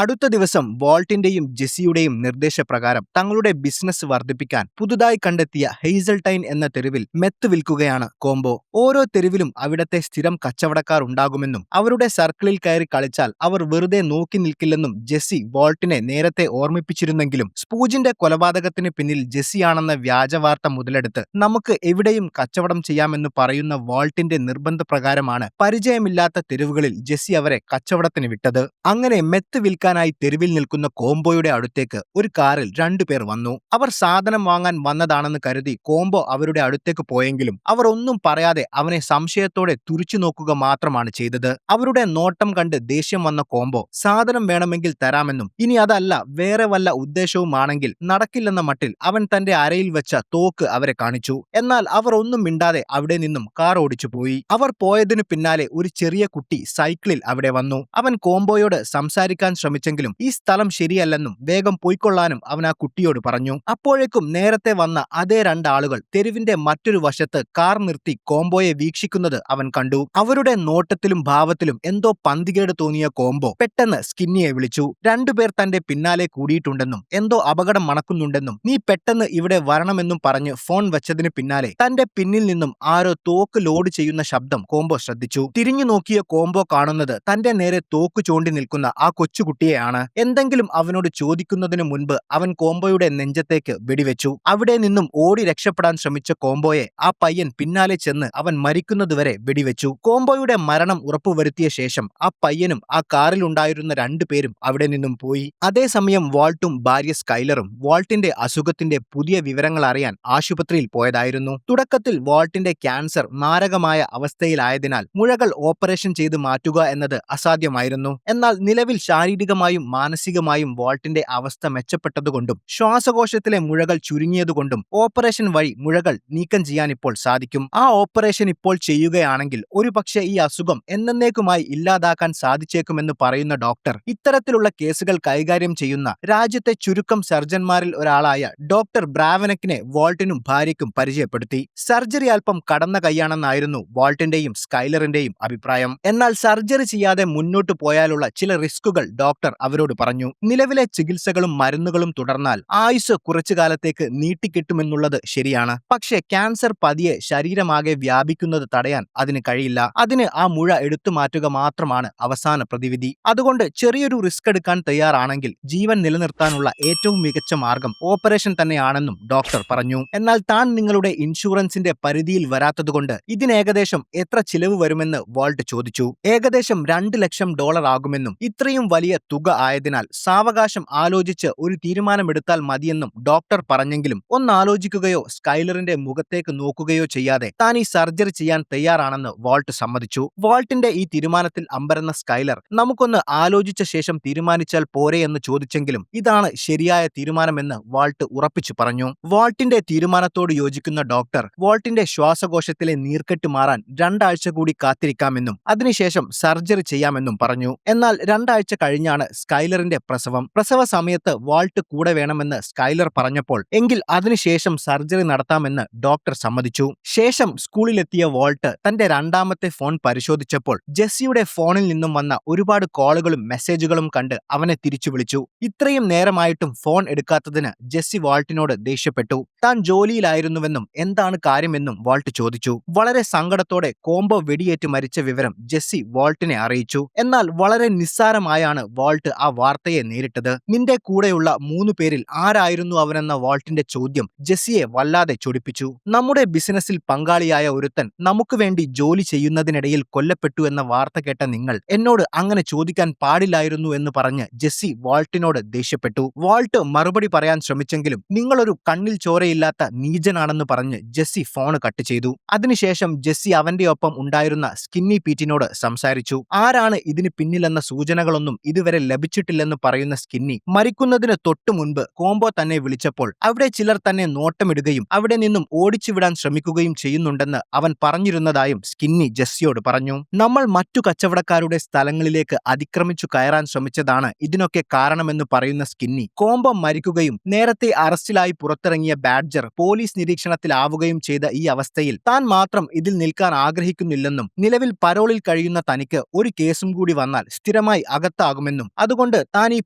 അടുത്ത ദിവസം വാൾട്ടിന്റെയും ജെസ്സിയുടെയും നിർദ്ദേശപ്രകാരം തങ്ങളുടെ ബിസിനസ് വർദ്ധിപ്പിക്കാൻ പുതുതായി കണ്ടെത്തിയ ഹെയ്സൽടൈൻ എന്ന തെരുവിൽ മെത്ത് വിൽക്കുകയാണ് കോംബോ. ഓരോ തെരുവിലും അവിടത്തെ സ്ഥിരം കച്ചവടക്കാർ ഉണ്ടാകുമെന്നും അവരുടെ സർക്കിളിൽ കയറി കളിച്ചാൽ അവർ വെറുതെ നോക്കി നിൽക്കില്ലെന്നും ജെസ്സി വാൾട്ടിനെ നേരത്തെ ഓർമ്മിപ്പിച്ചിരുന്നെങ്കിലും സ്പൂജിന്റെ കൊലപാതകത്തിന് പിന്നിൽ ജെസ്സിയാണെന്ന വ്യാജവാർത്ത മുതലെടുത്ത് നമുക്ക് എവിടെയും കച്ചവടം ചെയ്യാമെന്ന് പറയുന്ന വാൾട്ടിന്റെ നിർബന്ധപ്രകാരമാണ് പരിചയമില്ലാത്ത തെരുവുകളിൽ ജെസ്സി അവരെ കച്ചവടത്തിന് വിട്ടത്. അങ്ങനെ മെത്ത് വിൽക്കാനായി തെരുവിൽ നിൽക്കുന്ന കോംബോയുടെ അടുത്തേക്ക് ഒരു കാറിൽ രണ്ടുപേർ വന്നു. അവർ സാധനം വാങ്ങാൻ വന്നതാണെന്ന് കരുതി കോംബോ അവരുടെ അടുത്തേക്ക് പോയെങ്കിലും അവർ ഒന്നും പറയാതെ അവനെ സംശയത്തോടെ തുറിച്ചു നോക്കുക മാത്രമാണ് ചെയ്തത്. അവരുടെ നോട്ടം കണ്ട് ദേഷ്യം വന്ന കോംബോ സാധനം വേണമെങ്കിൽ തരാമെന്നും ഇനി അതല്ല വേറെ വല്ല ഉദ്ദേശവുമാണെങ്കിൽ നടക്കില്ലെന്ന മട്ടിൽ അവൻ തന്റെ അരയിൽ വെച്ച തോക്ക് അവരെ കാണിച്ചു. എന്നാൽ അവർ ഒന്നും മിണ്ടാതെ അവിടെ നിന്നും കാർ ഓടിച്ചു പോയി. അവർ പോയതിനു പിന്നാലെ ഒരു ചെറിയ കുട്ടി സൈക്കിളിൽ അവിടെ വന്നു. അവൻ കോംബോയോട് സംസാരിക്കാൻ ശ്രമിച്ചെങ്കിലും ഈ സ്ഥലം ശരിയല്ലെന്നും വേഗം പോയിക്കൊള്ളാനും അവൻ ആ കുട്ടിയോട് പറഞ്ഞു. അപ്പോഴേക്കും നേരത്തെ വന്ന അതേ രണ്ടാളുകൾ തെരുവിന്റെ മറ്റൊരു വശത്ത് കാർ നിർത്തി കോംബോയെ വീക്ഷിക്കുന്നത് അവൻ കണ്ടു. അവരുടെ നോട്ടത്തിലും ഭാവത്തിലും എന്തോ പന്തികേട് തോന്നിയ കോംബോ പെട്ടെന്ന് സ്കിന്നിയെ വിളിച്ചു. രണ്ടുപേർ തന്റെ പിന്നാലെ കൂടിയിട്ടുണ്ടെന്നും എന്തോ അപകടം മണക്കുന്നുണ്ടെന്നും നീ പെട്ടെന്ന് ഇവിടെ വരണമെന്നും പറഞ്ഞ് ഫോൺ വെച്ചതിന് പിന്നാലെ തന്റെ പിന്നിൽ നിന്നും ആരോ തോക്ക് ലോഡ് ചെയ്യുന്ന ശബ്ദം കോംബോ ശ്രദ്ധിച്ചു. തിരിഞ്ഞു നോക്കിയ കോംബോ കാണുന്നത് തന്റെ നേരെ തോക്ക് ചൂണ്ടി നിൽക്കുന്ന ആ കൊച്ചുകുട്ടിയെയാണ്. എന്തെങ്കിലും അവനോട് ചോദിക്കുന്നതിനു മുൻപ് അവൻ കോംബോയുടെ നെഞ്ചത്തേക്ക് വെടിവെച്ചു. അവിടെ നിന്നും ഓടി രക്ഷപ്പെടാൻ ശ്രമിച്ച കോംബോയെ ആ പയ്യൻ പിന്നാലെ ചെന്ന് അവൻ മരിക്കുന്നതുവരെ വെടിവെച്ചു. കോംബോയുടെ മരണം ഉറപ്പുവരുത്തിയ ശേഷം ആ പയ്യനും ആ കാറിലുണ്ടായിരുന്ന രണ്ടുപേരും അവിടെ നിന്നും പോയി. അതേസമയം വാൾട്ടും ഭാര്യ സ്കൈലറും വാൾട്ടിന്റെ അസുഖത്തിന്റെ പുതിയ വിവരങ്ങൾ അറിയാൻ ആശുപത്രിയിൽ പോയതായിരുന്നു. തുടക്കത്തിൽ വാൾട്ടിന്റെ ക്യാൻസർ മാരകമായ അവസ്ഥയിലായതിനാൽ മുഴകൾ ഓപ്പറേഷൻ ചെയ്ത് മാറ്റുക എന്നത് അസാധ്യമായിരുന്നു. എന്നാൽ നിലവിൽ ശാരീരികമായും മാനസികമായും വാൾട്ടിന്റെ അവസ്ഥ മെച്ചപ്പെട്ടതുകൊണ്ടും ശ്വാസകോശത്തിലെ മുഴകൾ ചുരുങ്ങിയതുകൊണ്ടും ഓപ്പറേഷൻ വഴി മുഴകൾ നീക്കം ചെയ്യാൻ ഇപ്പോൾ സാധിക്കും. ആ ഓപ്പറേഷൻ ഇപ്പോൾ ചെയ്യുകയാണെങ്കിൽ ഒരുപക്ഷെ ഈ അസുഖം എന്നേക്കുമായി ഇല്ലാതാക്കാൻ സാധിച്ചേക്കുമെന്ന് പറയുന്ന ഡോക്ടർ ഇത്തരത്തിലുള്ള കേസുകൾ കൈകാര്യം ചെയ്യുന്ന രാജ്യത്തെ ചുരുക്കം സർജന്മാരിൽ ഒരാളായ ഡോക്ടർ ബ്രാവനക്കിനെ വാൾട്ടിനും ഭാര്യയ്ക്കും പരിചയപ്പെടുത്തി. സർജറി അല്പം കടന്ന കൈയാണെന്നായിരുന്നു വാൾട്ടിന്റെയും സ്കൈലറിന്റെയും അഭിപ്രായം. എന്നാൽ സർജറി ചെയ്യാതെ മുന്നോട്ടു പോയാലുള്ള ചില റിസ്കുകൾ ഡോക്ടർ അവരോട് പറഞ്ഞു. നിലവിലെ ചികിത്സകളും മരുന്നുകളും തുടർന്നാൽ ആയുസ് കുറച്ചു കാലത്തേക്ക് നീട്ടിക്കിട്ടുമെന്നുള്ളത് ശരിയാണ്. പക്ഷേ ക്യാൻസർ പതിയെ ശരീരമാകെ വ്യാപിക്കുന്നത് തടയാൻ അതിന് കഴിയില്ല. അതിന് ആ മുഴ എടുത്തു മാറ്റുക മാത്രമാണ് അവസാന പ്രതിവിധി. അതുകൊണ്ട് ചെറിയൊരു റിസ്ക് എടുക്കാൻ തയ്യാറാണെങ്കിൽ ജീവൻ നിലനിർത്താനുള്ള ഏറ്റവും മികച്ച മാർഗം ഓപ്പറേഷൻ തന്നെയാണെന്നും ഡോക്ടർ പറഞ്ഞു. എന്നാൽ താൻ നിങ്ങളുടെ ഇൻഷുറൻസിന്റെ പരിധിയിൽ വരാത്തതുകൊണ്ട് ഇതിന് ഏകദേശം എത്ര ചിലവ് വരുമെന്ന് വാൾട്ട് ചോദിച്ചു. ഏകദേശം $2 ലക്ഷം ആകുമെന്നും ഇത്രയും വലിയ തുക ആയതിനാൽ സാവകാശം ആലോചിച്ച് ഒരു തീരുമാനമെടുത്താൽ മതിയെന്നും ഡോക്ടർ പറഞ്ഞെങ്കിലും ഒന്നാലോചിക്കുകയോ സ്കൈലറിന്റെ മുഖത്തേക്ക് നോക്കുകയോ ചെയ്യാതെ താൻ ഈ സർജറി ചെയ്യാൻ തയ്യാറാണെന്ന് വാൾട്ട് സമ്മതിച്ചു. വാൾട്ടിന്റെ ഈ തീരുമാനത്തിൽ അമ്പരന്ന സ്കൈലർ നമുക്കൊന്ന് ആലോചിച്ച ശേഷം തീരുമാനിച്ചാൽ പോരെ എന്ന് ചോദിച്ചെങ്കിലും ഇതാണ് ശരിയായ തീരുമാനമെന്ന് വാൾട്ട് ഉറപ്പിച്ചു പറഞ്ഞു. വാൾട്ടിന്റെ തീരുമാനത്തോട് യോജിക്കുന്ന ഡോക്ടർ വാൾട്ടിന്റെ ശ്വാസകോശത്തിലെ നീർക്കെട്ട് മാറാൻ 2 ആഴ്ച കൂടി കാത്തിരിക്കാമെന്നും അതിനുശേഷം സർജറി ചെയ്യാമെന്നും പറഞ്ഞു. എന്നാൽ 2 ആഴ്ച കഴിഞ്ഞാണ് സ്കൈലറിന്റെ പ്രസവ സമയത്ത് വാൾട്ട് കൂടെ വേണമെന്ന് സ്കൈലർ പറഞ്ഞപ്പോൾ എങ്കിൽ അതിനുശേഷം സർജറി നടത്താമെന്ന് ഡോക്ടർ സമ്മതിച്ചു. ശേഷം സ്കൂളിലെത്തിയ വാൾട്ട് തന്റെ രണ്ടാമത്തെ ഫോൺ പരിശോധിച്ചപ്പോൾ ജെസ്സിയുടെ ഫോണിൽ നിന്നും വന്ന ഒരുപാട് കോളുകളും മെസ്സേജുകളും കണ്ട് അവനെ തിരിച്ചു വിളിച്ചു. ഇത്രയും നേരമായിട്ടും ഫോൺ എടുക്കാത്തതിന് ജെസ്സി വാൾട്ടിനോട് ദേഷ്യപ്പെട്ടു. താൻ ജോലിയിലായിരുന്നുവെന്നും എന്താണ് കാര്യമെന്നും വാൾട്ട് ചോദിച്ചു. വളരെ സങ്കടത്തോടെ കോംബോ വെടിയേറ്റ് മരിച്ച വിവരം ജെസ്സി വാൾട്ടിനെ അറിയിച്ചു. എന്നാൽ വളരെ നിസ്സാരമായാണ് വാൾട്ട് ആ വാർത്തയെ നേരിട്ടത്. നിന്റെ കൂടെയുള്ള 3 പേരിൽ ആരായിരുന്നു അവനെന്ന വാൾട്ടിന്റെ ചോദ്യം ജെസ്സിയെ വല്ലാതെ ചൊടിപ്പിച്ചു. നമ്മുടെ ബിസിനസ്സിൽ പങ്കാളിയായ ഒരുത്തൻ നമുക്ക് വേണ്ടി ജോലി ചെയ്യുന്നതിനിടയിൽ കൊല്ലപ്പെട്ടു എന്ന വാർത്ത കേട്ട നിങ്ങൾ എന്നോട് അങ്ങനെ ചോദിക്കാൻ പാടില്ലായിരുന്നു എന്ന് പറഞ്ഞ് ജെസ്സി വാൾട്ടിനോട് ദേഷ്യപ്പെട്ടു. വാൾട്ട് മറുപടി പറയാൻ ശ്രമിച്ചെങ്കിലും നിങ്ങളൊരു കണ്ണിൽ ചോരയില്ലാത്ത നീചനാണെന്ന് പറഞ്ഞ് ജെസ്സി ഫോൺ കട്ട് ചെയ്തു. അതിനുശേഷം ജെസ്സി അവന്റെ ഒപ്പം ഉണ്ടായിരുന്ന സ്കിന്നി പീറ്റിനോട് സംസാരിച്ചു. ആരാണ് ഇതിന് പിന്നിലെന്ന സൂചനകളൊന്നും ഇതുവരെ ലഭിച്ചിട്ടില്ലെന്ന് പറയുന്ന സ്കിന്നി മരിക്കുന്നതിന് തൊട്ടു മുൻപ് കോംബോ തന്നെ വിളിച്ചപ്പോൾ അവിടെ ചിലർ തന്നെ നോട്ടമിടുകയും അവിടെ നിന്നും ഓടിച്ചുവിടാൻ ശ്രമിക്കുകയും ചെയ്യുന്നുണ്ടെന്ന് അവൻ പറഞ്ഞിരുന്നതായും സ്കിന്നി ജെസ്സിയോട് പറഞ്ഞു. നമ്മൾ മറ്റു കച്ചവടക്കാരുടെ സ്ഥലങ്ങളിലേക്ക് അതിക്രമിച്ചു കയറാൻ ശ്രമിച്ചതാണ് ഇതിനൊക്കെ കാരണമെന്ന് പറയുന്ന സ്കിന്നി കോംബോ മരിക്കുകയും നേരത്തെ അറസ്റ്റിലായി പുറത്തിറങ്ങിയ ബാഡ്ജർ പോലീസ് നിരീക്ഷണത്തിലാവുകയും ചെയ്ത ഈ അവസ്ഥയിൽ താൻ മാത്രം ഇതിൽ നിൽക്കാൻ ആഗ്രഹിക്കുന്നില്ലെന്നും നിലവിൽ പരോളിൽ കഴിയുന്ന തനിക്ക് ഒരു കേസും കൂടി വന്നാൽ സ്ഥിരമായി അകത്താകുമെന്നും എന്നും അതുകൊണ്ട് താൻ ഈ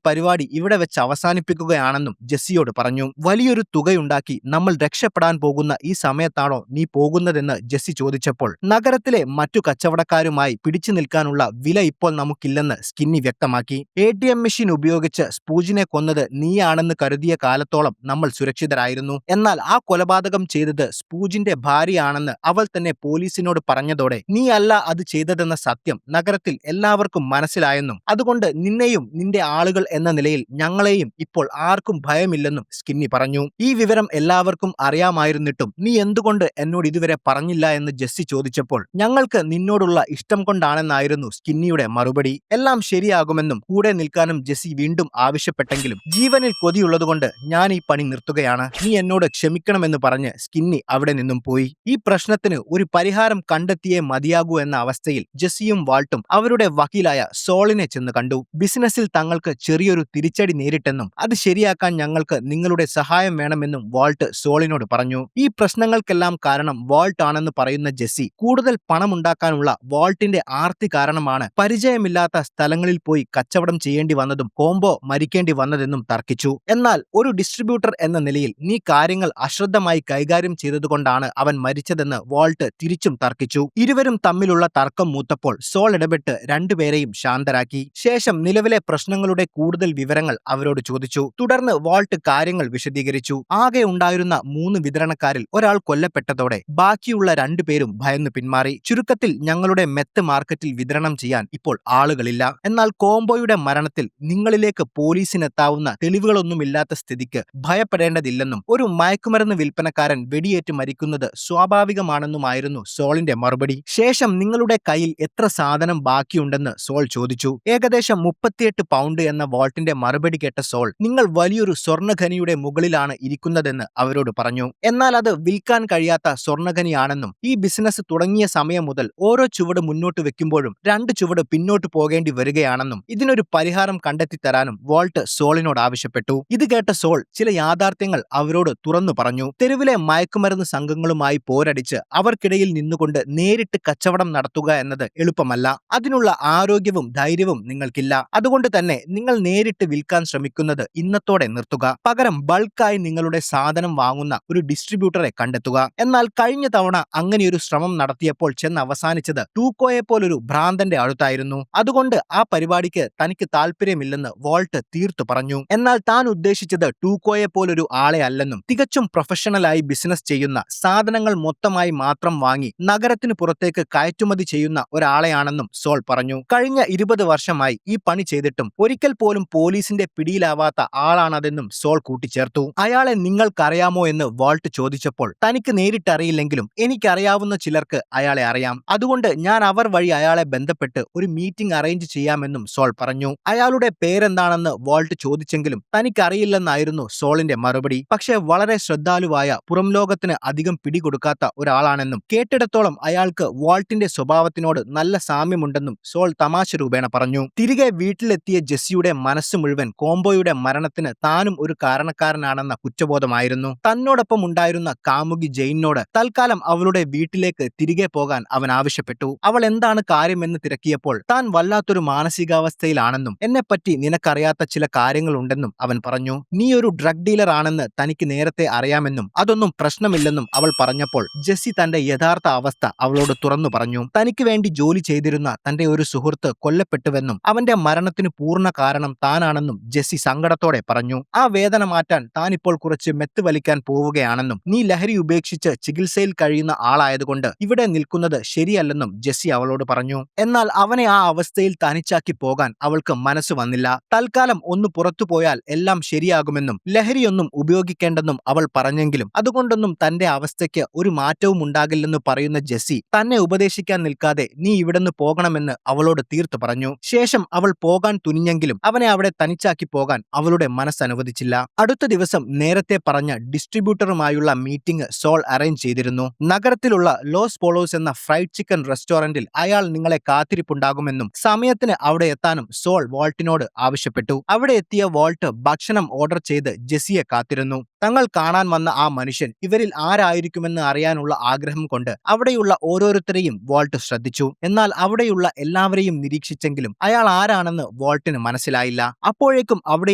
പരിപാടി ഇവിടെ വെച്ച് അവസാനിപ്പിക്കുകയാണെന്നും ജെസ്സിയോട് പറഞ്ഞു. വലിയൊരു തുകയുണ്ടാക്കി നമ്മൾ രക്ഷപ്പെടാൻ പോകുന്ന ഈ സമയത്താണോ നീ പോകുന്നതെന്ന് ജെസ്സി ചോദിച്ചപ്പോൾ നഗരത്തിലെ മറ്റു കച്ചവടക്കാരുമായി പിടിച്ചു നിൽക്കാനുള്ള വില ഇപ്പോൾ നമുക്കില്ലെന്ന് സ്കിന്നി വ്യക്തമാക്കി. ATM മെഷീൻ ഉപയോഗിച്ച് സ്പൂജിനെ കൊന്നത് നീയാണെന്ന് കരുതിയ കാലത്തോളം നമ്മൾ സുരക്ഷിതരായിരുന്നു. എന്നാൽ ആ കൊലപാതകം ചെയ്തത് സ്പൂജിന്റെ ഭാര്യയാണെന്ന് അവൾ തന്നെ പോലീസിനോട് പറഞ്ഞതോടെ നീ അല്ല അത് ചെയ്തതെന്ന സത്യം നഗരത്തിൽ എല്ലാവർക്കും മനസ്സിലായെന്നും അതുകൊണ്ട് നിന്നെയും നിന്റെ ആളുകൾ എന്ന നിലയിൽ ഞങ്ങളെയും ഇപ്പോൾ ആർക്കും ഭയമില്ലെന്നും സ്കിന്നി പറഞ്ഞു. ഈ വിവരം എല്ലാവർക്കും അറിയാമായിരുന്നിട്ടും നീ എന്തുകൊണ്ട് എന്നോട് ഇതുവരെ പറഞ്ഞില്ല എന്ന് ജെസ്സി ചോദിച്ചപ്പോൾ ഞങ്ങൾക്ക് നിന്നോടുള്ള ഇഷ്ടം കൊണ്ടാണെന്നായിരുന്നു സ്കിന്നിയുടെ മറുപടി. എല്ലാം ശരിയാകുമെന്നും കൂടെ നിൽക്കാനും ജെസ്സി വീണ്ടും ആവശ്യപ്പെട്ടെങ്കിലും ജീവനിൽ കൊതിയുള്ളതുകൊണ്ട് ഞാൻ ഈ പണി നിർത്തുകയാണ്, നീ എന്നോട് ക്ഷമിക്കണമെന്ന് പറഞ്ഞ് സ്കിന്നി അവിടെ നിന്നും പോയി. ഈ പ്രശ്നത്തിന് ഒരു പരിഹാരം കണ്ടെത്തിയേ മതിയാകൂ എന്ന അവസ്ഥയിൽ ജെസ്സിയും വാൾട്ടും അവരുടെ വക്കീലായ സോളിനെ ചെന്ന് കണ്ടു. ബിസിനസ്സിൽ തങ്ങൾക്ക് ചെറിയൊരു തിരിച്ചടി നേരിട്ടെന്നും അത് ശരിയാക്കാൻ ഞങ്ങൾക്ക് നിങ്ങളുടെ സഹായം വേണമെന്നും വാൾട്ട് സോളിനോട് പറഞ്ഞു. ഈ പ്രശ്നങ്ങൾക്കെല്ലാം കാരണം വാൾട്ട് ആണെന്ന് പറയുന്ന ജെസ്സി കൂടുതൽ പണമുണ്ടാക്കാനുള്ള വാൾട്ടിന്റെ ആർത്തി കാരണമാണ് പരിചയമില്ലാത്ത സ്ഥലങ്ങളിൽ പോയി കച്ചവടം ചെയ്യേണ്ടി വന്നതും കോംബോ മരിക്കേണ്ടി വന്നതെന്നും തർക്കിച്ചു. എന്നാൽ ഒരു ഡിസ്ട്രിബ്യൂട്ടർ എന്ന നിലയിൽ നീ കാര്യങ്ങൾ അശ്രദ്ധമായി കൈകാര്യം ചെയ്തതുകൊണ്ടാണ് അവൻ മരിച്ചതെന്ന് വാൾട്ട് തിരിച്ചും തർക്കിച്ചു. ഇരുവരും തമ്മിലുള്ള തർക്കം മൂത്തപ്പോൾ സോൾ ഇടപെട്ട് രണ്ടുപേരെയും ശാന്തരാക്കി. ശേഷം നിലവിലെ പ്രശ്നങ്ങളുടെ കൂടുതൽ വിവരങ്ങൾ അവരോട് ചോദിച്ചു. തുടർന്ന് വാൾട്ട് കാര്യങ്ങൾ വിശദീകരിച്ചു. ആകെ ഉണ്ടായിരുന്ന 3 വിതരണക്കാരിൽ ഒരാൾ കൊല്ലപ്പെട്ടതോടെ ബാക്കിയുള്ള 2 പേരും ഭയന്നു പിന്മാറി. ചുരുക്കത്തിൽ ഞങ്ങളുടെ മെത്ത് മാർക്കറ്റിൽ വിതരണം ചെയ്യാൻ ഇപ്പോൾ ആളുകളില്ല. എന്നാൽ കോംബോയുടെ മരണത്തിൽ നിങ്ങളിലേക്ക് പോലീസിനെത്താവുന്ന തെളിവുകളൊന്നുമില്ലാത്ത സ്ഥിതിക്ക് ഭയപ്പെടേണ്ടതില്ലെന്നും ഒരു മയക്കുമരുന്ന് വിൽപ്പനക്കാരൻ വെടിയേറ്റ് മരിക്കുന്നത് സ്വാഭാവികമാണെന്നുമായിരുന്നു സോളിന്റെ മറുപടി. ശേഷം നിങ്ങളുടെ കയ്യിൽ എത്ര സാധനം ബാക്കിയുണ്ടെന്ന് സോൾ ചോദിച്ചു. ഏകദേശം 38 പൗണ്ട് എന്ന വാൾട്ടിന്റെ മറുപടി കേട്ട സോൾ നിങ്ങൾ വലിയൊരു സ്വർണ്ണഖനിയുടെ മുകളിലാണ് ഇരിക്കുന്നതെന്ന് അവരോട് പറഞ്ഞു. എന്നാൽ അത് വിൽക്കാൻ കഴിയാത്ത സ്വർണ്ണഖനിയാണെന്നും ഈ ബിസിനസ് തുടങ്ങിയ സമയം മുതൽ ഓരോ ചുവട് മുന്നോട്ട് വെക്കുമ്പോഴും 2 ചുവട് പിന്നോട്ട് പോകേണ്ടി വരികയാണെന്നും ഇതിനൊരു പരിഹാരം കണ്ടെത്തി തരാനും വാൾട്ട് സോളിനോട് ആവശ്യപ്പെട്ടു. ഇത് കേട്ട സോൾ ചില യാഥാർത്ഥ്യങ്ങൾ അവരോട് തുറന്നു പറഞ്ഞു. തെരുവിലെ മയക്കുമരുന്ന് സംഘങ്ങളുമായി പോരടിച്ച് അവർക്കിടയിൽ നിന്നുകൊണ്ട് നേരിട്ട് കച്ചവടം നടത്തുക എന്നത് എളുപ്പമല്ല. അതിനുള്ള ആരോഗ്യവും ധൈര്യവും നിങ്ങൾക്കില്ല. അതുകൊണ്ട് തന്നെ നിങ്ങൾ നേരിട്ട് വിൽക്കാൻ ശ്രമിക്കുന്നത് ഇന്നത്തോടെ നിർത്തുക. പകരം ബൾക്കായി നിങ്ങളുടെ സാധനം വാങ്ങുന്ന ഒരു ഡിസ്ട്രിബ്യൂട്ടറെ കണ്ടെത്തുക. എന്നാൽ കഴിഞ്ഞ തവണ അങ്ങനെയൊരു ശ്രമം നടത്തിയപ്പോൾ ചെന്ന് അവസാനിച്ചത് ടൂക്കോയെ പോലൊരു ഭ്രാന്തന്റെ അടുത്തായിരുന്നു. അതുകൊണ്ട് ആ പരിപാടിക്ക് തനിക്ക് താല്പര്യമില്ലെന്ന് വാൾട്ട് തീർത്തു പറഞ്ഞു. എന്നാൽ താൻ ഉദ്ദേശിച്ചത് ടൂക്കോയെ പോലൊരു ആളെ അല്ലെന്നും തികച്ചും പ്രൊഫഷണലായി ബിസിനസ് ചെയ്യുന്ന സാധനങ്ങൾ മൊത്തമായി മാത്രം വാങ്ങി നഗരത്തിന് പുറത്തേക്ക് കയറ്റുമതി ചെയ്യുന്ന ഒരാളെയാണെന്നും സോൾ പറഞ്ഞു. കഴിഞ്ഞ 20 വർഷമായി ഈ പണി ചെയ്തിട്ടും ഒരിക്കൽ പോലും പോലീസിന്റെ പിടിയിലാവാത്ത ആളാണതെന്നും സോൾ കൂട്ടിച്ചേർത്തു. അയാളെ നിങ്ങൾക്കറിയാമോ എന്ന് വാൾട്ട് ചോദിച്ചപ്പോൾ തനിക്ക് നേരിട്ടറിയില്ലെങ്കിലും എനിക്കറിയാവുന്ന ചിലർക്ക് അയാളെ അറിയാം, അതുകൊണ്ട് ഞാൻ അവർ വഴി അയാളെ ബന്ധപ്പെട്ട് ഒരു മീറ്റിംഗ് അറേഞ്ച് ചെയ്യാമെന്നും സോൾ പറഞ്ഞു. അയാളുടെ പേരെന്താണെന്ന് വാൾട്ട് ചോദിച്ചെങ്കിലും തനിക്കറിയില്ലെന്നായിരുന്നു സോളിന്റെ മറുപടി. പക്ഷേ വളരെ ശ്രദ്ധാലുവായ പുറം ലോകത്തിന് അധികം പിടികൊടുക്കാത്ത ഒരാളാണെന്നും കേട്ടിടത്തോളം അയാൾക്ക് വാൾട്ടിന്റെ സ്വഭാവത്തിനോട് നല്ല സാമ്യമുണ്ടെന്നും സോൾ തമാശ രൂപേണ പറഞ്ഞു. തിരികെ വീട്ടിലെത്തിയ ജെസ്സിയുടെ മനസ്സ് മുഴുവൻ കോംബോയുടെ മരണത്തിന് താനും ഒരു കാരണക്കാരനാണെന്ന കുറ്റബോധമായിരുന്നു. തന്നോടൊപ്പം ഉണ്ടായിരുന്ന കാമുകി ജെയിനോട് തൽക്കാലം അവളുടെ വീട്ടിലേക്ക് തിരികെ പോകാൻ അവൻ ആവശ്യപ്പെട്ടു. അവൾ എന്താണ് കാര്യമെന്ന് തിരക്കിയപ്പോൾ താൻ വല്ലാത്തൊരു മാനസികാവസ്ഥയിലാണെന്നും എന്നെപ്പറ്റി നിനക്കറിയാത്ത ചില കാര്യങ്ങളുണ്ടെന്നും അവൻ പറഞ്ഞു. നീ ഒരു ഡ്രഗ് ഡീലർ ആണെന്ന് തനിക്ക് നേരത്തെ അറിയാമെന്നും അതൊന്നും പ്രശ്നമില്ലെന്നും അവൾ പറഞ്ഞപ്പോൾ ജെസ്സി തന്റെ യഥാർത്ഥ അവസ്ഥ അവളോട് തുറന്നു പറഞ്ഞു. തനിക്ക് വേണ്ടി ജോലി ചെയ്തിരുന്ന തന്റെ ഒരു സുഹൃത്ത് കൊല്ലപ്പെട്ടുവെന്നും അവന്റെ മരണത്തിന് പൂർണ്ണ കാരണം താനാണെന്നും ജെസ്സി സങ്കടത്തോടെ പറഞ്ഞു. ആ വേദന മാറ്റാൻ താൻ ഇപ്പോൾ കുറച്ച് മെത്ത് വലിക്കാൻ പോവുകയാണെന്നും നീ ലഹരി ഉപേക്ഷിച്ച് ചികിത്സയിൽ കഴിയുന്ന ആളായതുകൊണ്ട് ഇവിടെ നിൽക്കുന്നത് ശരിയല്ലെന്നും ജെസ്സി അവളോട് പറഞ്ഞു. എന്നാൽ അവനെ ആ അവസ്ഥയിൽ തനിച്ചാക്കി പോകാൻ അവൾക്ക് മനസ്സ് വന്നില്ല. തൽക്കാലം ഒന്ന് പുറത്തുപോയാൽ എല്ലാം ശരിയാകുമെന്നും ലഹരിയൊന്നും ഉപയോഗിക്കേണ്ടെന്നും അവൾ പറഞ്ഞെങ്കിലും അതുകൊണ്ടൊന്നും തന്റെ അവസ്ഥയ്ക്ക് ഒരു മാറ്റവും ഉണ്ടാകില്ലെന്ന് പറയുന്ന ജെസ്സി തന്നെ ഉപദേശിക്കാൻ നിൽക്കാതെ നീ ഇവിടുന്ന് പോകണമെന്ന് അവളോട് തീർത്തു പറഞ്ഞു. ശേഷം അവൾ പോകാൻ തുനിഞ്ഞെങ്കിലും അവനെ അവിടെ തനിച്ചാക്കി പോകാൻ അവളുടെ മനസ്സനുവദിച്ചില്ല. അടുത്ത ദിവസം നേരത്തെ പറഞ്ഞ ഡിസ്ട്രിബ്യൂട്ടറുമായുള്ള മീറ്റിംഗ് സോൾ അറേഞ്ച് ചെയ്തിരുന്നു. നഗരത്തിലുള്ള ലോസ് പോളോസ് എന്ന ഫ്രൈഡ് ചിക്കൻ റെസ്റ്റോറന്റിൽ അയാൾ നിങ്ങളെ കാത്തിരിപ്പുണ്ടാകുമെന്നും സമയത്തിന് അവിടെ എത്താനും സോൾ വാൾട്ടിനോട് ആവശ്യപ്പെട്ടു. അവിടെ എത്തിയ വാൾട്ട് ഭക്ഷണം ഓർഡർ ചെയ്ത് ജെസ്സിയെ കാത്തിരുന്നു. തങ്ങൾ കാണാൻ വന്ന ആ മനുഷ്യൻ ഇവരിൽ ആരായിരിക്കുമെന്ന് അറിയാനുള്ള ആഗ്രഹം കൊണ്ട് അവിടെയുള്ള ഓരോരുത്തരെയും വാൾട്ട് ശ്രദ്ധിച്ചു. എന്നാൽ അവിടെയുള്ള എല്ലാവരെയും നിരീക്ഷിച്ചെങ്കിലും അയാൾ ആരാണെന്ന് വാൾട്ടിന് മനസ്സിലായില്ല. അപ്പോഴേക്കും അവിടെ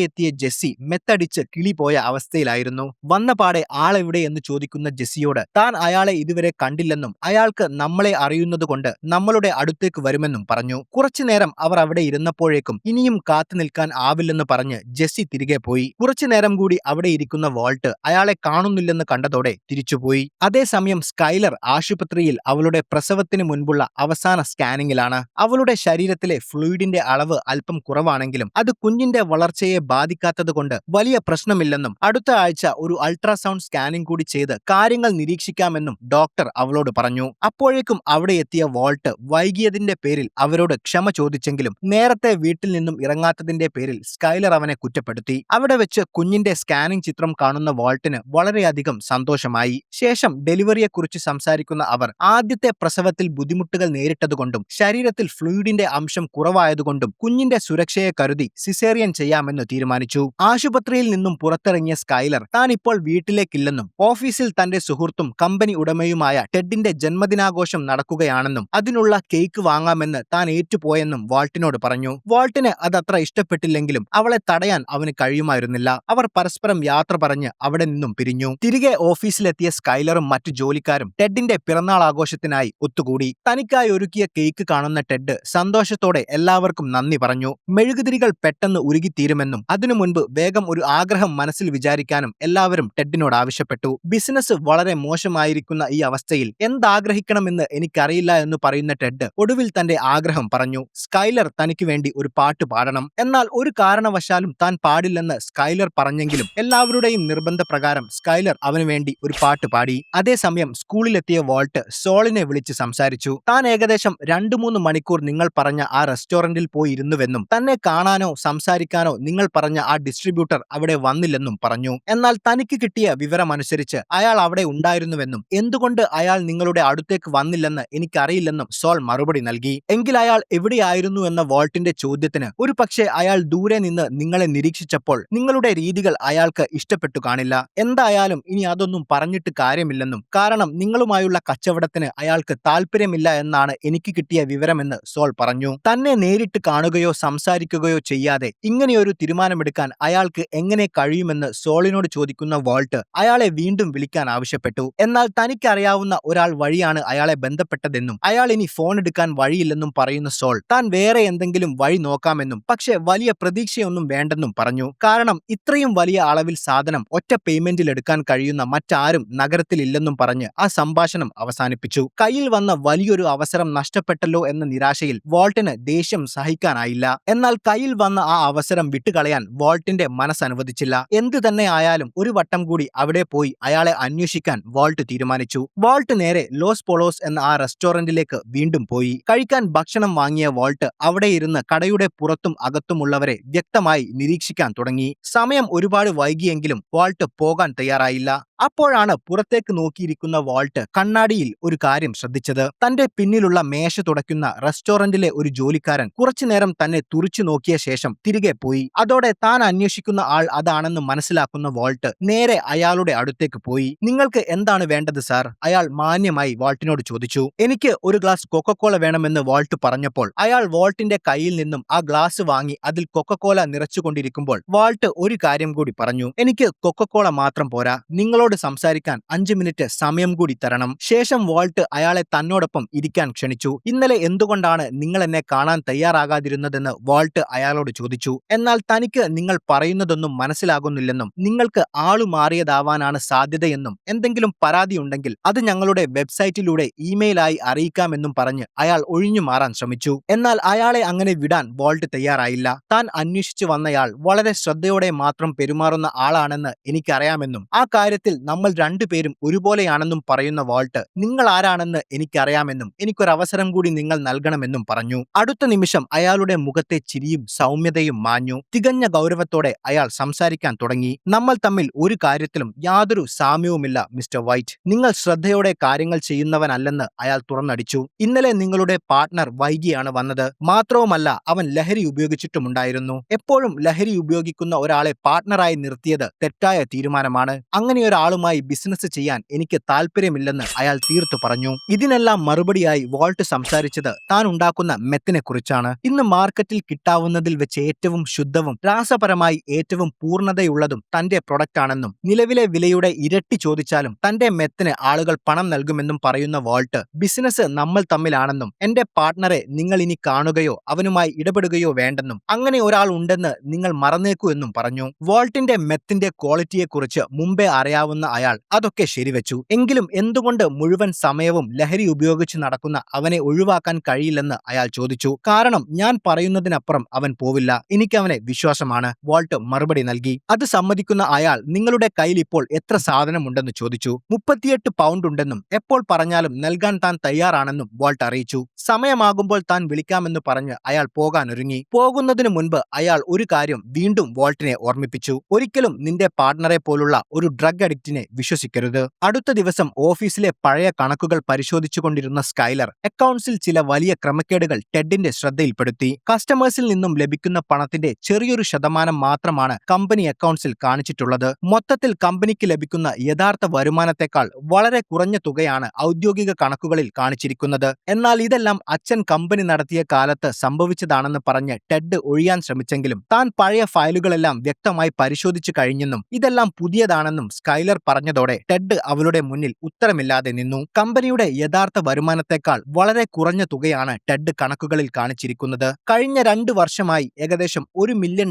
എത്തിയ ജെസ്സി മെത്തടിച്ച് കിളി പോയ അവസ്ഥയിലായിരുന്നു. വന്നപാടെ ആളെവിടെ എന്ന് ചോദിക്കുന്ന ജെസ്സിയോട് താൻ അയാളെ ഇതുവരെ കണ്ടില്ലെന്നും അയാൾക്ക് നമ്മളെ അറിയുന്നതുകൊണ്ട് നമ്മളുടെ അടുത്തേക്ക് വരുമെന്നും പറഞ്ഞു. കുറച്ചുനേരം അവർ അവിടെ ഇരുന്നപ്പോഴേക്കും ഇനിയും കാത്തു നിൽക്കാൻ ആവില്ലെന്ന് പറഞ്ഞ് ജെസ്സി തിരികെ പോയി. കുറച്ചുനേരം കൂടി അവിടെ ഇരിക്കുന്ന വാൾട്ട് അയാളെ കാണുന്നില്ലെന്ന് കണ്ടതോടെ തിരിച്ചുപോയി. അതേസമയം സ്കൈലർ ആശുപത്രിയിൽ അവളുടെ പ്രസവത്തിന് മുൻപുള്ള അവസാന സ്കാനിങ്ങിലാണ്. അവളുടെ ശരീരത്തിലെ ഫ്ലൂയിഡിന്റെ അളവ് അല്പം കുറവാണെങ്കിലും അത് കുഞ്ഞിന്റെ വളർച്ചയെ ബാധിക്കാത്തതുകൊണ്ട് വലിയ പ്രശ്നമില്ലെന്നും അടുത്ത ആഴ്ച ഒരു അൾട്രാസൗണ്ട് സ്കാനിംഗ് കൂടി ചെയ്ത് കാര്യങ്ങൾ നിരീക്ഷിക്കാമെന്നും ഡോക്ടർ അവളോട് പറഞ്ഞു. അപ്പോഴേക്കും അവിടെ എത്തിയ വാൾട്ട് വൈകിയതിന്റെ പേരിൽ അവരോട് ക്ഷമ ചോദിച്ചെങ്കിലും നേരത്തെ വീട്ടിൽ നിന്നും ഇറങ്ങാത്തതിന്റെ പേരിൽ സ്കൈലർ അവനെ കുറ്റപ്പെടുത്തി. അവിടെ വെച്ച് കുഞ്ഞിന്റെ സ്കാനിംഗ് ചിത്രം കാണുന്ന വാൾട്ടിന് വളരെയധികം സന്തോഷമായി. ശേഷം ഡെലിവറിയെക്കുറിച്ച് സംസാരിക്കുന്ന അവർ ആദ്യത്തെ പ്രസവത്തിൽ ബുദ്ധിമുട്ടുകൾ നേരിട്ടതുകൊണ്ടും ശരീരത്തിൽ ഫ്ലൂയിഡിന്റെ അംശം കുറവായതുകൊണ്ടും കുഞ്ഞിന്റെ സുരക്ഷയെ കരുതി സിസേറിയൻ ചെയ്യാമെന്ന് തീരുമാനിച്ചു. ആശുപത്രിയിൽ നിന്നും പുറത്തിറങ്ങിയ സ്കൈലർ താൻ ഇപ്പോൾ വീട്ടിലേക്കില്ലെന്നും ഓഫീസിൽ തന്റെ സുഹൃത്തും കമ്പനി ഉടമയുമായ ടെഡിന്റെ ജന്മദിനാഘോഷം നടക്കുകയാണെന്നും അതിനുള്ള കേക്ക് വാങ്ങാമെന്ന് താൻ ഏറ്റുപോയെന്നും വാൾട്ടിനോട് പറഞ്ഞു. വാൾട്ടിന് അതത്ര ഇഷ്ടപ്പെട്ടില്ലെങ്കിലും അവളെ തടയാൻ അവന് കഴിയുമായിരുന്നില്ല. അവർ പരസ്പരം യാത്ര പറഞ്ഞ് അവിടെ നിന്നും പിരിഞ്ഞു. തിരികെ ഓഫീസിലെത്തിയ സ്കൈലറും മറ്റു ജോലിക്കാരും ടെഡിന്റെ പിറന്നാൾ ആഘോഷത്തിനായി ഒത്തുകൂടി. തനിക്കായി ഒരുക്കിയ കേക്ക് കാണുന്ന ടെഡ് സന്തോഷത്തോടെ എല്ലാവർക്കും നന്ദി പറഞ്ഞു. മെഴുകുതിരികൾ പെട്ടെന്ന് ഉരുകിത്തീരുമെന്നും അതിനു മുൻപ് വേഗം ഒരു ആഗ്രഹം മനസ്സിൽ വിചാരിക്കാനും എല്ലാവരും ടെഡിനോട് ആവശ്യപ്പെട്ടു. ബിസിനസ് വളരെ മോശമായിരിക്കുന്ന ഈ അവസ്ഥയിൽ എന്താഗ്രഹിക്കണമെന്ന് എനിക്കറിയില്ല എന്ന് പറയുന്ന ടെഡ് ഒടുവിൽ തന്റെ ആഗ്രഹം പറഞ്ഞു. സ്കൈലർ തനിക്ക് വേണ്ടി ഒരു പാട്ട് പാടണം. എന്നാൽ ഒരു കാരണവശാലും താൻ പാടില്ലെന്ന് സ്കൈലർ പറഞ്ഞെങ്കിലും എല്ലാവരുടെയും നിർബന്ധപ്രകാരം സ്കൈലർ അവന് വേണ്ടി ഒരു പാട്ട് പാടി. അതേസമയം സ്കൂളിലെത്തിയ വാൾട്ട് സോളിനെ വിളിച്ച് സംസാരിച്ചു. താൻ ഏകദേശം 2-3 മണിക്കൂർ നിങ്ങൾ പറഞ്ഞ ആ റെസ്റ്റോറന്റിൽ പോയി ഇരുന്നുവെന്നും തന്നെ കാണാനോ സംസാരിക്കാനോ നിങ്ങൾ പറഞ്ഞ ആ ഡിസ്ട്രിബ്യൂട്ടർ അവിടെ വന്നില്ലെന്നും പറഞ്ഞു. എന്നാൽ തനിക്ക് കിട്ടിയ വിവരമനുസരിച്ച് അയാൾ അവിടെ ഉണ്ടായിരുന്നുവെന്നും എന്തുകൊണ്ട് അയാൾ നിങ്ങളുടെ അടുത്തേക്ക് വന്നില്ലെന്ന് എനിക്കറിയില്ലെന്നും സോൾ മറുപടി നൽകി. എങ്കിൽ അയാൾ എവിടെയായിരുന്നു എന്ന വാൾട്ടിന്റെ ചോദ്യത്തിന് ഒരു പക്ഷേ അയാൾ ദൂരെ നിന്ന് നിങ്ങളെ നിരീക്ഷിച്ചപ്പോൾ നിങ്ങളുടെ രീതികൾ അയാൾക്ക് ഇഷ്ടപ്പെട്ടു കാണില്ല. എന്തായാലും ഇനി അതൊന്നും പറഞ്ഞിട്ട് കാര്യമില്ലെന്നും കാരണം നിങ്ങളുമായുള്ള കച്ചവടത്തിന് അയാൾക്ക് താല്പര്യമില്ല എന്നാണ് എനിക്ക് കിട്ടിയ വിവരമെന്ന് സോൾ പറഞ്ഞു. തന്നെ നേരിട്ട് കാണുകയോ സംസാരിക്കുകയോ ചെയ്യാതെ ഇങ്ങനെയൊരു തീരുമാനമെടുക്കാൻ അയാൾക്ക് എങ്ങനെ കഴിയുമെന്ന് സോളിനോട് ചോദിക്കുന്ന വാൾട്ട് അയാളെ വീണ്ടും വിളിക്കാൻ ആവശ്യപ്പെട്ടു. എന്നാൽ തനിക്കറിയാവുന്ന ഒരാൾ വഴിയാണ് അയാളെ ബന്ധപ്പെട്ടതെന്നും അയാൾ ഇനി ഫോൺ എടുക്കാൻ വഴിയില്ലെന്നും പറയുന്ന സോൾ താൻ വേറെ എന്തെങ്കിലും വഴി നോക്കാമെന്നും പക്ഷെ വലിയ പ്രതീക്ഷയൊന്നും വേണ്ടെന്നും പറഞ്ഞു. കാരണം ഇത്രയും വലിയ അളവിൽ സാധനം ഒറ്റ പേയ്മെന്റിൽ എടുക്കാൻ കഴിയുന്ന മറ്റാരും നഗരത്തിലില്ലെന്നും പറഞ്ഞ് ആ സംഭാഷണം അവസാനിപ്പിച്ചു. കയ്യിൽ വന്ന വലിയൊരു അവസരം നഷ്ടപ്പെട്ടല്ലോ എന്ന നിരാശയിൽ വാൾട്ടിന് ദേഷ്യം സഹിക്കാനായില്ല. എന്നാൽ കയ്യിൽ വന്ന ആ അവസരം വിട്ടുകളയാൻ വാൾട്ടിന്റെ മനസ്സനുവദിച്ചില്ല. എന്തു തന്നെ ആയാലും ഒരു വട്ടം കൂടി അവിടെ പോയി അയാളെ അന്വേഷിക്കാൻ വാൾട്ട് തീരുമാനിച്ചു. വാൾട്ട് നേരെ ലോസ് പോളോസ് എന്ന ആ റെസ്റ്റോറന്റിലേക്ക് വീണ്ടും പോയി. കഴിക്കാൻ ഭക്ഷണം വാങ്ങിയ വാൾട്ട് അവിടെ ഇരുന്ന് കടയുടെ പുറത്തും അകത്തുമുള്ളവരെ വ്യക്തമായി നിരീക്ഷിക്കാൻ തുടങ്ങി. സമയം ഒരുപാട് വൈകിയെങ്കിലും വാൾട്ട് പോകാൻ തയ്യാറായില്ല. അപ്പോഴാണ് പുറത്തേക്ക് നോക്കിയിരിക്കുന്ന വാൾട്ട് കണ്ണാടിയിൽ ഒരു കാര്യം ശ്രദ്ധിച്ചത്. തന്റെ പിന്നിലുള്ള മേശ തുടയ്ക്കുന്ന റെസ്റ്റോറന്റിലെ ഒരു ജോലിക്കാരൻ കുറച്ചുനേരം തന്നെ തുറിച്ചു നോക്കിയ ശേഷം തിരികെ പോയി. അതോടെ താൻ അന്വേഷിക്കുന്ന ആൾ അതാണെന്ന് മനസ്സിലാക്കുന്ന വാൾട്ട് നേരെ അയാളുടെ അടുത്തേക്ക് പോയി. നിങ്ങൾക്ക് എന്താണ് വേണ്ടത് സാർ? അയാൾ മാന്യമായി വാൾട്ടിനോട് ചോദിച്ചു. എനിക്ക് ഒരു ഗ്ലാസ് കൊക്കക്കോള വേണമെന്ന് വാൾട്ട് പറഞ്ഞപ്പോൾ അയാൾ വാൾട്ടിന്റെ കയ്യിൽ നിന്നും ആ ഗ്ലാസ് വാങ്ങി അതിൽ കൊക്കക്കോള നിറച്ചുകൊണ്ടിരിക്കുമ്പോൾ വാൾട്ട് ഒരു കാര്യം കൂടി പറഞ്ഞു. എനിക്ക് കൊക്കക്കോള മാത്രം പോരാ, നിങ്ങളോട് സംസാരിക്കാൻ 5 മിനിറ്റ് സമയം കൂടി തരണം. ശേഷം വാൾട്ട് അയാളെ തന്നോടൊപ്പം ഇരിക്കാൻ ക്ഷണിച്ചു. ഇന്നലെ എന്തുകൊണ്ടാണ് നിങ്ങൾ എന്നെ കാണാൻ തയ്യാറാകാതിരുന്നതെന്ന് വാൾട്ട് അയാളോട് ചോദിച്ചു. എന്നാൽ തനിക്ക് നിങ്ങൾ പറയുന്നതൊന്നും മനസ്സിലാകുന്നില്ലെന്നും നിങ്ങൾക്ക് ആളു മാറിയതാവാനാണ് സാധ്യതയെന്നും എന്തെങ്കിലും പരാതി ഉണ്ടെങ്കിൽ അത് ഞങ്ങളുടെ വെബ്സൈറ്റിലൂടെ ഇമെയിലായി അറിയിക്കാമെന്നും പറഞ്ഞ് അയാൾ ഒഴിഞ്ഞു മാറാൻ ശ്രമിച്ചു. എന്നാൽ അയാളെ അങ്ങനെ വിടാൻ വാൾട്ട് തയ്യാറായില്ല. താൻ അന്വേഷിച്ചു വന്നയാൾ വളരെ ശ്രദ്ധയോടെ മാത്രം പെരുമാറുന്ന ആളാണെന്ന് എനിക്കറിയാമെന്നും ആ കാര്യത്തിൽ നമ്മൾ രണ്ടുപേരും ഒരുപോലെയാണെന്നും പറയുന്ന വാൾട്ട് നിങ്ങൾ ആരാണെന്ന് എനിക്കറിയാമെന്നും എനിക്കൊരവസരം കൂടി നിങ്ങൾ നൽകണമെന്നും പറഞ്ഞു. അടുത്ത നിമിഷം അയാളുടെ മുഖത്തെ ചിരിയും സൗമ്യതയും മാഞ്ഞു. തികഞ്ഞ ഗൗരവത്തോടെ അയാൾ സംസാരിക്കാൻ തുടങ്ങി. നമ്മൾ തമ്മിൽ ഒരു കാര്യത്തിലും യാതൊരു സാമ്യവുമില്ല മിസ്റ്റർ വൈറ്റ്. നിങ്ങൾ ശ്രദ്ധയോടെ കാര്യങ്ങൾ ചെയ്യുന്നവനല്ലെന്ന് അയാൾ തുറന്നടിച്ചു. ഇന്നലെ നിങ്ങളുടെ പാർട്ട്ണർ വൈകിയാണ് വന്നത്. മാത്രവുമല്ല അവൻ ലഹരി ഉപയോഗിച്ചിട്ടുമുണ്ടായിരുന്നു. എപ്പോഴും ലഹരി ഉപയോഗിക്കുന്ന ഒരാളെ പാർട്ട്ണറായി നിർത്തിയത് തെറ്റായ തീരുമാനമാണ്. അങ്ങനെയൊരാളുമായി ബിസിനസ് ചെയ്യാൻ എനിക്ക് താല്പര്യമില്ലെന്ന് അയാൾ തീർത്തു പറഞ്ഞു. ഇതിനെല്ലാം മറുപടിയായി വാൾട്ട് സംസാരിച്ചത് താൻ ഉണ്ടാക്കുന്ന മെത്തിനെ കുറിച്ചാണ്. ഇന്ന് മാർക്കറ്റിൽ കിട്ടാവുന്നതിൽ വെച്ച് ഏറ്റവും ശുദ്ധവും രാസപരമായി ഏറ്റവും പൂർണ്ണതയുള്ളതും തന്റെ പ്രൊഡക്റ്റ് ആണെന്നും നിലവിലെ വിലയുടെ ഇരട്ടി ചോദിച്ചാലും തന്റെ മെത്തിന് ആളുകൾ പണം നൽകുമെന്നും പറയുന്ന വാൾട്ട് ബിസിനസ് നമ്മൾ തമ്മിലാണെന്നും എന്റെ പാർട്ട്ണറെ നിങ്ങൾ ഇനി കാണുകയോ അവനുമായി ഇടപെടുകയോ വേണ്ടെന്നും അങ്ങനെ ഒരാൾ ഉണ്ടെന്ന് നിങ്ങൾ മറന്നേക്കൂ എന്നും പറഞ്ഞു. വാൾട്ടിന്റെ മെത്തിന്റെ ക്വാളിറ്റിയെക്കുറിച്ച് മുമ്പേ അറിയാവുന്ന അയാൾ അതൊക്കെ ശരിവെച്ചു. എങ്കിലും എന്തുകൊണ്ട് മുഴുവൻ സമയവും ലഹരി ഉപയോഗിച്ച് നടക്കുന്ന അവനെ ഒഴിവാക്കാൻ കഴിയില്ലെന്ന് അയാൾ ചോദിച്ചു. കാരണം ഞാൻ പറയുന്നതിനപ്പുറം അവൻ പോവില്ല. എനിക്കവനെ വിശ്വാസമാണ്, വാൾട്ട് മറുപടി നൽകി. അത് സമ്മതിക്കുന്ന അയാൾ നിങ്ങളുടെ കയ്യിൽ ഇപ്പോൾ എത്ര സാധനമുണ്ടെന്ന് ചോദിച്ചു. 38 പൗണ്ട് ഉണ്ടെന്നും എപ്പോൾ പറഞ്ഞാലും നൽകാൻ താൻ തയ്യാറാണെന്നും വാൾട്ട് അറിയിച്ചു. സമയമാകുമ്പോൾ താൻ വിളിക്കാമെന്ന് പറഞ്ഞ് അയാൾ പോകാനൊരുങ്ങി. പോകുന്നതിന് മുൻപ് അയാൾ ഒരു കാര്യം വീണ്ടും വാൾട്ടിനെ ഓർമ്മിപ്പിച്ചു. ഒരിക്കലും നിന്റെ പാർട്ട്ണറെ പോലുള്ള ഒരു ഡ്രഗ് അഡിക്റ്റിനെ വിശ്വസിക്കരുത്. അടുത്ത ദിവസം ഓഫീസിലെ പഴയ കണക്കുകൾ പരിശോധിച്ചുകൊണ്ടിരുന്ന സ്കൈലർ അക്കൗണ്ട്സിൽ ചില വലിയ ക്രമക്കേടുകൾ ടെഡിന്റെ ശ്രദ്ധയിൽപ്പെടുത്തി. കസ്റ്റമേഴ്സിൽ നിന്നും ലഭിക്കുന്ന പണത്തിന്റെ ചെറിയൊരു ശതമാനം മാത്രമാണ് കമ്പനി അക്കൗണ്ട്സിൽ കാണിച്ചിട്ടുള്ളത്. മൊത്തത്തിൽ കമ്പനിക്ക് ലഭിക്കുന്ന യഥാർത്ഥ വരുമാനത്തെക്കാൾ വളരെ കുറഞ്ഞ തുകയാണ് ഔദ്യോഗിക കണക്കുകളിൽ കാണിച്ചിരിക്കുന്നത്. എന്നാൽ ഇതെല്ലാം അച്ഛൻ കമ്പനി നടത്തിയ കാലത്ത് സംഭവിച്ചതാണെന്ന് പറഞ്ഞ് ടെഡ് ഒഴിയാൻ ശ്രമിച്ചെങ്കിലും താൻ പഴയ ഫയലുകളെല്ലാം വ്യക്തമായി പരിശോധിച്ചു കഴിഞ്ഞെന്നും ഇതെല്ലാം പുതിയതാണെന്നും സ്കൈലർ പറഞ്ഞതോടെ ടെഡ് അവളുടെ മുന്നിൽ ഉത്തരമില്ലാതെ നിന്നു. കമ്പനിയുടെ യഥാർത്ഥ വരുമാനത്തെക്കാൾ വളരെ കുറഞ്ഞ തുകയാണ് ടെഡ് കണക്കുകളിൽ കാണിച്ചിരിക്കുന്നത്. കഴിഞ്ഞ 2 വർഷമായി ഏകദേശം $1 മില്യൺ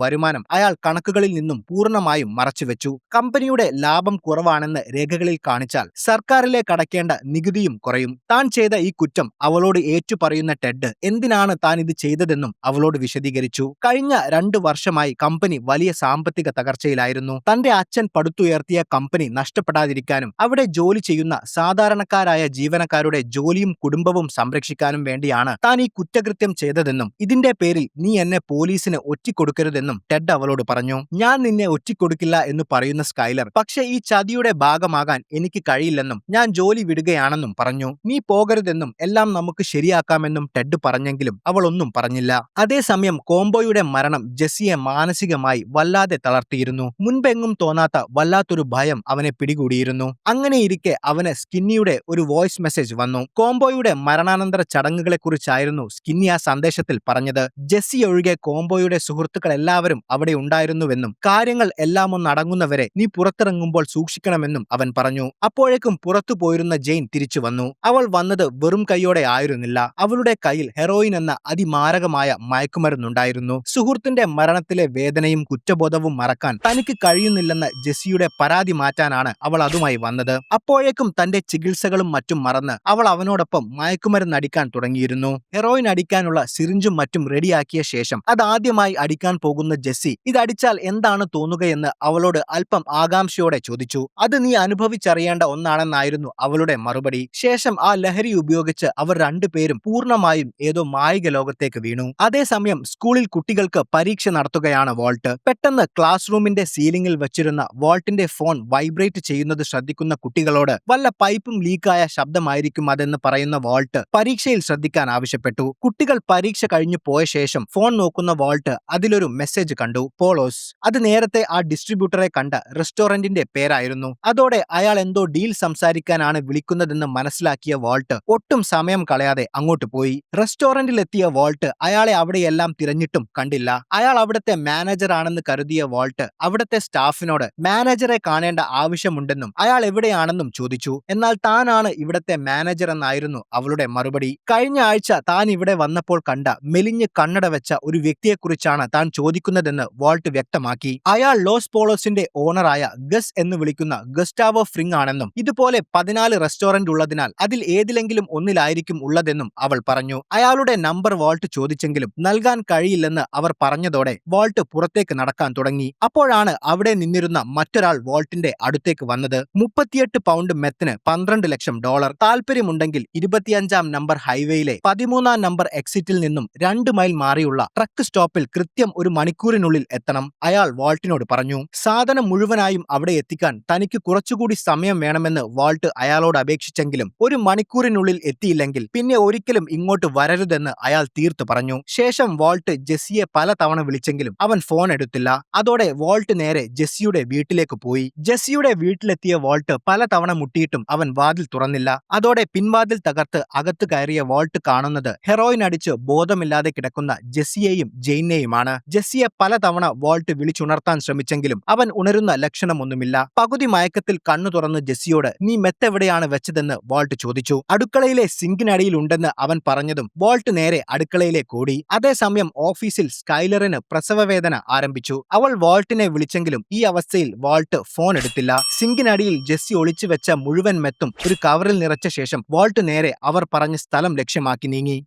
വരുമാനം അയാൾ കണക്കുകളിൽ നിന്നും പൂർണ്ണമായും മറച്ചുവെച്ചു. കമ്പനിയുടെ ലാഭം കുറവാണെന്ന് രേഖകളിൽ കാണിച്ചാൽ സർക്കാരിലേക്ക് അടയ്ക്കേണ്ട നികുതിയും കുറയും. താൻ ചെയ്ത ഈ കുറ്റം അവളോട് ഏറ്റുപറയുന്ന ടെഡ് എന്തിനാണ് താൻ ഇത് ചെയ്തതെന്നും അവളോട് വിശദീകരിച്ചു. കഴിഞ്ഞ 2 വർഷമായി കമ്പനി വലിയ സാമ്പത്തിക തകർച്ചയിലായിരുന്നു. തന്റെ അച്ഛൻ പടുത്തുയർത്തിയ കമ്പനി നഷ്ടപ്പെടാതിരിക്കാനും അവിടെ ജോലി ചെയ്യുന്ന സാധാരണക്കാരായ ജീവനക്കാരുടെ ജോലിയും കുടുംബവും സംരക്ഷിക്കാനും വേണ്ടിയാണ് താൻ ഈ കുറ്റകൃത്യം ചെയ്തതെന്നും ഇതിന്റെ പേരിൽ നീ എന്നെ പോലീസിന് ഒറ്റിക്കൊടുക്കരുതെന്നും ടെഡ് അവളോട് പറഞ്ഞു. ഞാൻ നിന്നെ ഒറ്റിക്കൊടുക്കില്ല എന്ന് പറയുന്ന സ്കൈലർ പക്ഷേ ഈ ചതിയുടെ ഭാഗമാകാൻ എനിക്ക് കഴിയില്ലെന്നും ഞാൻ ജോലി വിടുകയാണെന്നും പറഞ്ഞു. നീ പോകരുതെന്നും എല്ലാം നമുക്ക് ശരിയാക്കാമെന്നും ടെഡ് പറഞ്ഞെങ്കിലും അവൾ ഒന്നും പറഞ്ഞില്ല. അതേസമയം കോംബോയുടെ മരണം ജെസ്സിയെ മാനസികമായി വല്ലാതെ തളർത്തിയിരുന്നു. മുൻപെങ്ങും തോന്നാത്ത വല്ലാത്തൊരു ഭയം അവനെ പിടികൂടിയിരുന്നു. അങ്ങനെയിരിക്കെ അവന് സ്കിന്നിയുടെ ഒരു വോയിസ് മെസ്സേജ് വന്നു. കോംബോയുടെ മരണാനന്തര ചടങ്ങുകളെക്കുറിച്ചായിരുന്നു സ്കിന്നി ആ സന്ദേശത്തിൽ പറഞ്ഞത്. ജെസ്സി ഒഴികെ കോംബോയുടെ സുഹൃത്തുക്കൾ എല്ലാവരും അവിടെ ഉണ്ടായിരുന്നുവെന്നും കാര്യങ്ങൾ എല്ലാം ഒന്നടങ്ങുന്നവരെ നീ പുറത്തിറങ്ങുമ്പോൾ സൂക്ഷിക്കണമെന്നും അവൻ പറഞ്ഞു. അപ്പോഴേക്കും പുറത്തു പോയിരുന്ന ജെയിൻ തിരിച്ചു വന്നു. അവൾ വന്നത് വെറും കൈയോടെ ആയിരുന്നില്ല. അവളുടെ കയ്യിൽ ഹെറോയിൻ എന്ന അതിമാരകമായ മയക്കുമരുന്നുണ്ടായിരുന്നു. സുഹൃത്തിന്റെ മരണത്തിലെ വേദനയും കുറ്റബോധവും മറക്കാൻ തനിക്ക് കഴിയുന്നില്ലെന്ന ജെസ്സിയുടെ പരാതി മാറ്റാനാണ് അവൾ അതുമായി വന്നത്. അപ്പോഴേക്കും തന്റെ ചികിത്സകളും മറ്റും മറന്ന് അവൾ അവനോടൊപ്പം മയക്കുമരുന്ന് അടിക്കാൻ തുടങ്ങിയിരുന്നു. ഹെറോയിൻ അടിക്കാനുള്ള സിറിഞ്ചും മറ്റും റെഡിയാക്കിയ ശേഷം അതാദ്യമായി അടിക്കാൻ പോകുന്ന ജെസ്സി ഇതടിച്ചാൽ എന്താണ് തോന്നുകയെന്ന് അവളോട് അല്പം ആകാംക്ഷയോടെ ചോദിച്ചു. അത് നീ അനുഭവിച്ചറിയേണ്ട ഒന്നാണെന്നായിരുന്നു അവളുടെ മറുപടി. ശേഷം ആ ലഹരി ഉപയോഗിച്ച് അവർ രണ്ടുപേരും പൂർണ്ണമായും ഏതോ മായിക ലോകത്തേക്ക് വീണു. അതേസമയം സ്കൂളിൽ കുട്ടികൾക്ക് പരീക്ഷ നടത്തുകയാണ് വാൾട്ട്. പെട്ടെന്ന് ക്ലാസ് റൂമിന്റെ സീലിംഗിൽ വെച്ചിരുന്ന വാൾട്ടിന്റെ ഫോൺ വൈബ്രേറ്റ് ചെയ്യുന്നത് ശ്രദ്ധിക്കുന്ന കുട്ടികളോട് വല്ല പൈപ്പും ലീക്കായ ശബ്ദമായിരിക്കും അതെന്ന് പറയുന്ന വാൾട്ട് പരീക്ഷയിൽ ശ്രദ്ധിക്കാൻ ആവശ്യപ്പെട്ടു. കുട്ടികൾ പരീക്ഷ കഴിഞ്ഞു പോയ ശേഷം ഫോൺ നോക്കുന്ന വാൾട്ട് അതിലൊരു മെസ്സേജ് കണ്ടു. പോളോസ്. അത് നേരത്തെ ആ ഡിസ്ട്രിബ്യൂട്ടറെ കണ്ട റെസ്റ്റോറന്റിന്റെ പേരായിരുന്നു. അതോടെ അയാൾ എന്തോ ഡീൽ സംസാരിക്കാനാണ് വിളിക്കുന്നതെന്ന് മനസ്സിലാക്കിയ വാൾട്ട് ഒട്ടും സമയം കളയാതെ അങ്ങോട്ട് പോയി. റെസ്റ്റോറന്റിലെത്തിയ വാൾട്ട് അയാളെ അവിടെയെല്ലാം തിരഞ്ഞിട്ടും കണ്ടില്ല. അയാൾ അവിടുത്തെ മാനേജർ ആണെന്ന് കരുതിയ വാൾട്ട് അവിടുത്തെ സ്റ്റാഫിനോട് മാനേജറെ കാണേണ്ട ആവശ്യമുണ്ടെന്നും അയാൾ എവിടെയാണെന്നും ചോദിച്ചു. എന്നാൽ താനാണ് ഇവിടുത്തെ മാനേജർ എന്നായിരുന്നു അവളുടെ മറുപടി. കഴിഞ്ഞ ആഴ്ച താൻ ഇവിടെ വന്നപ്പോൾ കണ്ട മെലിഞ്ഞ് കണ്ണട വെച്ച ഒരു വ്യക്തിയെക്കുറിച്ചാണ് താൻ ചോദിക്കുന്നതെന്ന് വാൾട്ട് വ്യക്തമാക്കി. അയാൾ ലോസ് പോളോസിന്റെ ഓണറായ ഗസ് എന്ന് വിളിക്കുന്ന ഗസ്റ്റാവോ ഫ്രിങ് ആണെന്നും ഇതുപോലെ 14 റെസ്റ്റോറന്റ് ഉള്ളതിനാൽ അതിൽ ഏതിലെങ്കിലും ഒന്നിലായിരിക്കും ഉള്ളതെന്നും അവൾ പറഞ്ഞു. അയാളുടെ നമ്പർ വാൾട്ട് ചോദിച്ചെങ്കിലും നൽകാൻ കഴിയില്ലെന്ന് അവർ പറഞ്ഞതോടെ വാൾട്ട് പുറത്തേക്ക് നടക്കാൻ തുടങ്ങി. അപ്പോഴാണ് അവിടെ നിന്നിരുന്ന മറ്റൊരാൾ വാൾട്ടിന്റെ അടുത്തേക്ക് വന്നത്. 38 പൗണ്ട് മെത്തിന് $12 ലക്ഷം. താല്പര്യമുണ്ടെങ്കിൽ 25-ാം നമ്പർ ഹൈവേയിലെ 13-ാം നമ്പർ എക്സിറ്റിൽ നിന്നും 2 മൈൽ മാറിയുള്ള ട്രക്ക് സ്റ്റോപ്പിൽ കൃത്യം 1 മണിക്കൂറിനുള്ളിൽ എത്തണം, അയാൾ വാൾട്ടിനോട് പറഞ്ഞു. സാധനം മുഴുവനായും അവിടെ എത്തിക്കാൻ തനിക്ക് കുറച്ചുകൂടി സമയം വേണമെന്ന് വാൾട്ട് അയാളോട് അപേക്ഷിച്ചെങ്കിലും 1 മണിക്കൂറിനുള്ളിൽ എത്തിയില്ലെങ്കിൽ പിന്നെ ഒരിക്കലും ഇങ്ങോട്ട് വരരുതെന്ന് അയാൾ തീർത്തു പറഞ്ഞു. ശേഷം വാൾട്ട് ജെസ്സിയെ പലതവണ വിളിച്ചെങ്കിലും അവൻ ഫോൺ എടുത്തില്ല. അതോടെ വാൾട്ട് നേരെ ജെസ്സിയുടെ വീട്ടിലേക്ക് പോയി. ജെസ്സിയുടെ വീട്ടിലെത്തിയ വാൾട്ട് പലതവണ മുട്ടിയിട്ടും അവൻ വാതിൽ തുറന്നില്ല. അതോടെ പിൻവാതിൽ തകർത്ത് അകത്ത് കയറിയ വാൾട്ട് കാണുന്നത് ഹെറോയിൻ അടിച്ച് ബോധമില്ലാതെ കിടക്കുന്ന ജെസ്സിയെയും ജെയിനെയുമാണ്. ജെസ്സിയെ പലതവണ വാൾട്ട് വിളിച്ചുണർത്താൻ ശ്രമിച്ചെങ്കിലും അവൻ ഉണരുന്ന ലക്ഷണമൊന്നുമില്ല. പകുതി മയക്കത്തിൽ കണ്ണു തുറന്ന് ജെസ്സിയോട് നീ മെത്തെവിടെയാണ് വെച്ചതെന്ന് വാൾട്ട് ചോദിച്ചു. അടുക്കളയിലെ സിങ്കിനടിയിൽ ഉണ്ടെന്ന് അവൻ പറഞ്ഞതും വാൾട്ട് നേരെ അടുക്കളയിലേക്ക് ഓടി. അതേസമയം ഓഫീസിൽ സ്കൈലറിന് പ്രസവവേദന ആരംഭിച്ചു. അവൾ വാൾട്ടിനെ വിളിച്ചെങ്കിലും ഈ അവസ്ഥയിൽ വാൾട്ട് ഫോൺ എടുത്തില്ല. സിങ്കിനടിയിൽ ജെസ്സി ഒളിച്ചു വെച്ച മുഴുവൻ മെത്തും ഒരു കവറിൽ നിറച്ച ശേഷം വാൾട്ട് നേരെ അവർ പറഞ്ഞ സ്ഥലം ലക്ഷ്യമാക്കി നീങ്ങി.